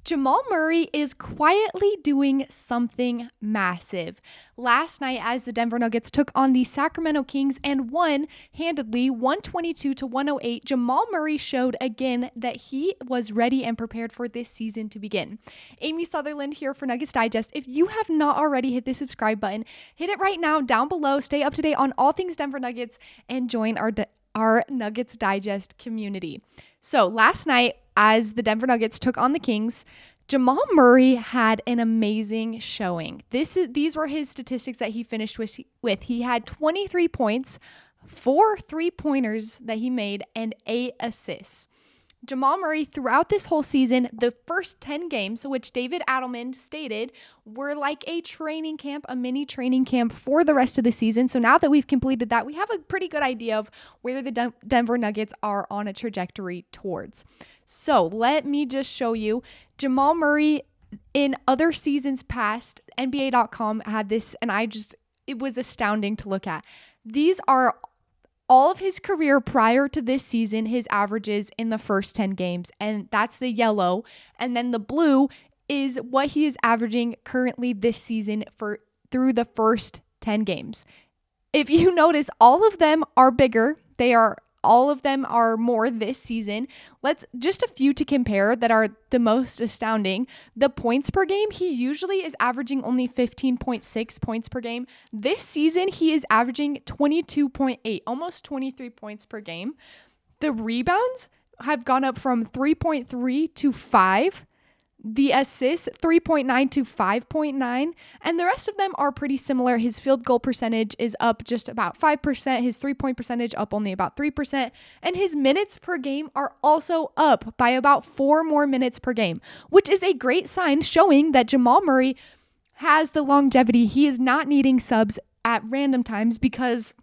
Jamal Murray is quietly doing something massive. Last night, as the Denver Nuggets took on the Sacramento Kings and won handedly 122-108, Jamal Murray showed again that he was ready and prepared for this season to begin. Amy Sutherland here for Nuggets Digest. If you have not already hit the subscribe button, hit it right now down below. Stay up to date on all things Denver Nuggets and join our Nuggets Digest community. So last night, as the Denver Nuggets took on the Kings, Jamal Murray had an amazing showing. These were his statistics that he finished with. He had 23 points, 4 3-pointers that he made, and 8 assists. Jamal Murray, throughout this whole season, the first 10 games, which David Adelman stated were like a training camp, a mini training camp for the rest of the season. So now that we've completed that, we have a pretty good idea of where the Denver Nuggets are on a trajectory towards. So let me just show you. Jamal Murray, in other seasons past, NBA.com had this, and it was astounding to look at. These are all of his career prior to this season, his averages in the first 10 games, and that's the yellow. And then the blue is what he is averaging currently this season through the first 10 games. If you notice, all of them are bigger. All of them are more this season. Just a few to compare that are the most astounding. The points per game, he usually is averaging only 15.6 points per game. This season, he is averaging 22.8, almost 23 points per game. The rebounds have gone up from 3.3 to 5. The assists, 3.9 to 5.9, and the rest of them are pretty similar. His field goal percentage is up just about 5%, his 3-point percentage up only about 3%, and his minutes per game are also up by about 4 more minutes per game, which is a great sign showing that Jamal Murray has the longevity. He is not needing subs at random times because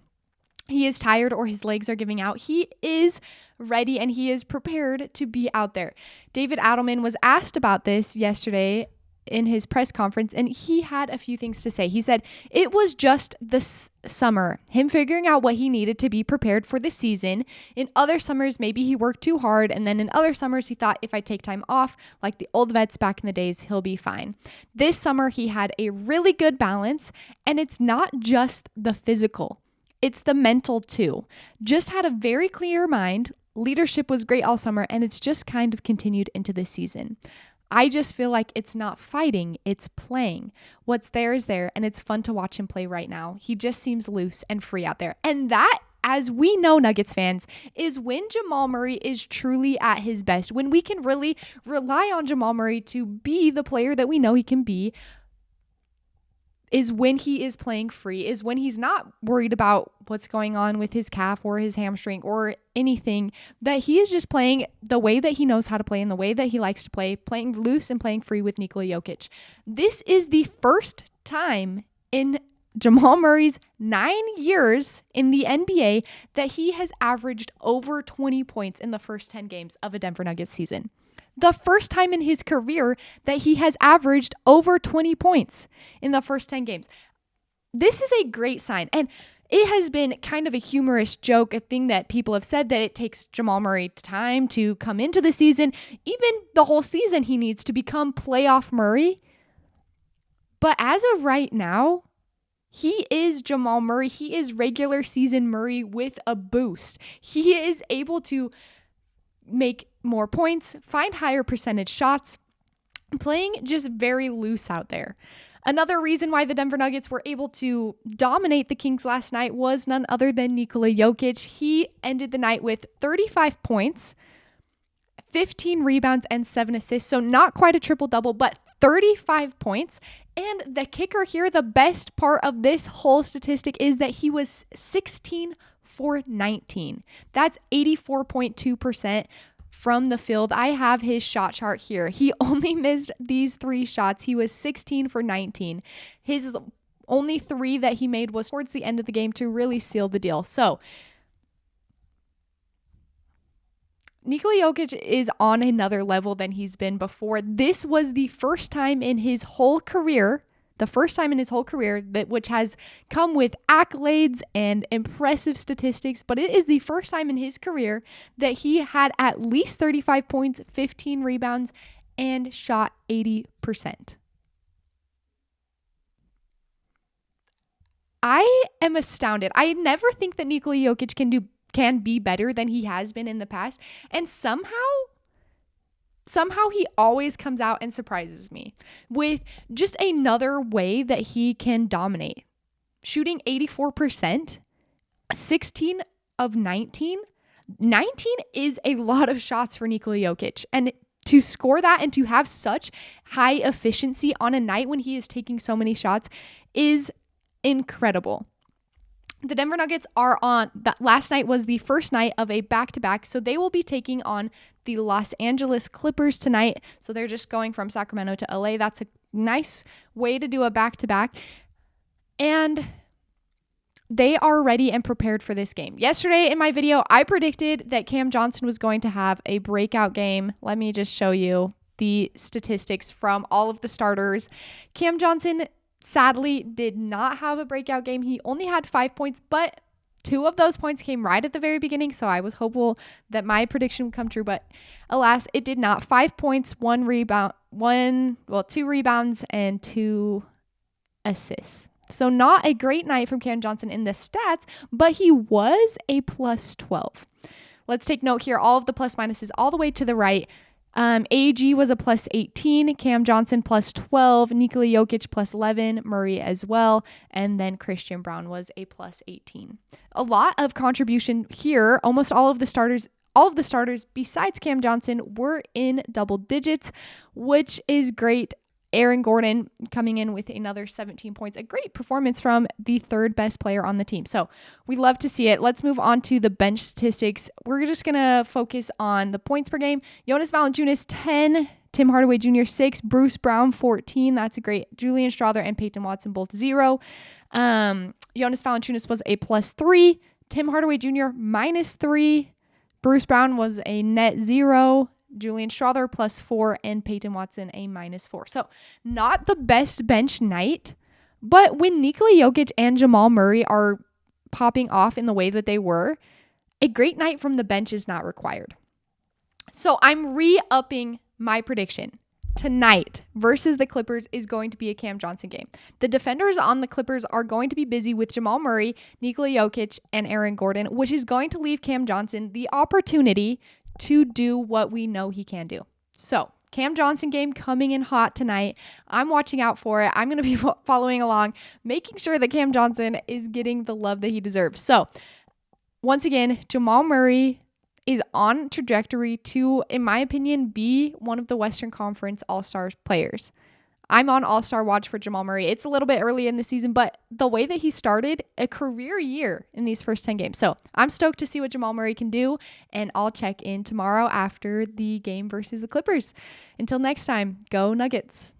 he is tired or his legs are giving out. He is ready and he is prepared to be out there. David Adelman was asked about this yesterday in his press conference, and he had a few things to say. He said it was just this summer, him figuring out what he needed to be prepared for the season. In other summers, maybe he worked too hard, and then in other summers, he thought if I take time off, like the old vets back in the days, he'll be fine. This summer, he had a really good balance, and it's not just the physical. It's the mental too. Just had a very clear mind. Leadership was great all summer, and it's just kind of continued into this season. I just feel like it's not fighting, it's playing. What's there is there, and it's fun to watch him play right now. He just seems loose and free out there. And that, as we know, Nuggets fans, is when Jamal Murray is truly at his best, when we can really rely on Jamal Murray to be the player that we know he can be, is when he is playing free, is when he's not worried about what's going on with his calf or his hamstring or anything, that he is just playing the way that he knows how to play and the way that he likes to play, playing loose and playing free with Nikola Jokic. This is the first time in Jamal Murray's 9 years in the NBA that he has averaged over 20 points in the first 10 games of a Denver Nuggets season. The first time in his career that he has averaged over 20 points in the first 10 games. This is a great sign. And it has been kind of a humorous joke, a thing that people have said that it takes Jamal Murray time to come into the season. Even the whole season, he needs to become playoff Murray. But as of right now, he is Jamal Murray. He is regular season Murray with a boost. He is able to make more points, find higher percentage shots, playing just very loose out there. Another reason why the Denver Nuggets were able to dominate the Kings last night was none other than Nikola Jokic. He ended the night with 35 points, 15 rebounds, and 7 assists. So not quite a triple-double, but 35 points. And the kicker here, the best part of this whole statistic is that he was 16 for 19. That's 84.2% from the field. I have his shot chart here. He only missed these 3 shots. He was 16 for 19. His only 3 that he made was towards the end of the game to really seal the deal. So Nikola Jokic is on another level than he's been before. This was the first time in his whole career, which has come with accolades and impressive statistics, but it is the first time in his career that he had at least 35 points, 15 rebounds, and shot 80%. I am astounded. I never think that Nikola Jokic can be better than he has been in the past. And somehow he always comes out and surprises me with just another way that he can dominate. Shooting 84%, 16 of 19. 19 is a lot of shots for Nikola Jokic. And to score that and to have such high efficiency on a night when he is taking so many shots is incredible. The Denver Nuggets are last night was the first night of a back-to-back, so they will be taking on the Los Angeles Clippers tonight. So they're just going from Sacramento to LA. That's a nice way to do a back-to-back. And they are ready and prepared for this game. Yesterday in my video, I predicted that Cam Johnson was going to have a breakout game. Let me just show you the statistics from all of the starters. Cam Johnson sadly did not have a breakout game. He only had 5 points, but 2 of those points came right at the very beginning, so I was hopeful that my prediction would come true, but alas, it did not. 5 points, 2 rebounds, and 2 assists. So not a great night from Cam Johnson in the stats, but he was a plus 12. Let's take note here. All of the plus minuses all the way to the right. AG was a plus 18, Cam Johnson plus 12, Nikola Jokic plus 11, Murray as well, and then Christian Braun was a plus 18. A lot of contribution here. Almost all of the starters besides Cam Johnson were in double digits, which is great. Aaron Gordon coming in with another 17 points, a great performance from the third best player on the team. So we love to see it. Let's move on to the bench statistics. We're just going to focus on the points per game. Jonas Valanciunas, 10. Tim Hardaway Jr., 6. Bruce Brown, 14. That's a great. Julian Strawther and Peyton Watson, both 0. Jonas Valanciunas was a plus 3. Tim Hardaway Jr., minus 3. Bruce Brown was a net 0. Julian Strawther plus 4 and Peyton Watson a minus 4. So not the best bench night, but when Nikola Jokic and Jamal Murray are popping off in the way that they were, a great night from the bench is not required. So I'm re-upping my prediction. Tonight versus the Clippers is going to be a Cam Johnson game. The defenders on the Clippers are going to be busy with Jamal Murray, Nikola Jokic, and Aaron Gordon, which is going to leave Cam Johnson the opportunity to do what we know he can do. So Cam Johnson game coming in hot tonight. I'm watching out for it. I'm going to be following along, making sure that Cam Johnson is getting the love that he deserves. So once again, Jamal Murray is on trajectory to, in my opinion, be one of the Western Conference All-Star players. I'm on All-Star watch for Jamal Murray. It's a little bit early in the season, but the way that he started a career year in these first 10 games. So I'm stoked to see what Jamal Murray can do, and I'll check in tomorrow after the game versus the Clippers. Until next time, go Nuggets.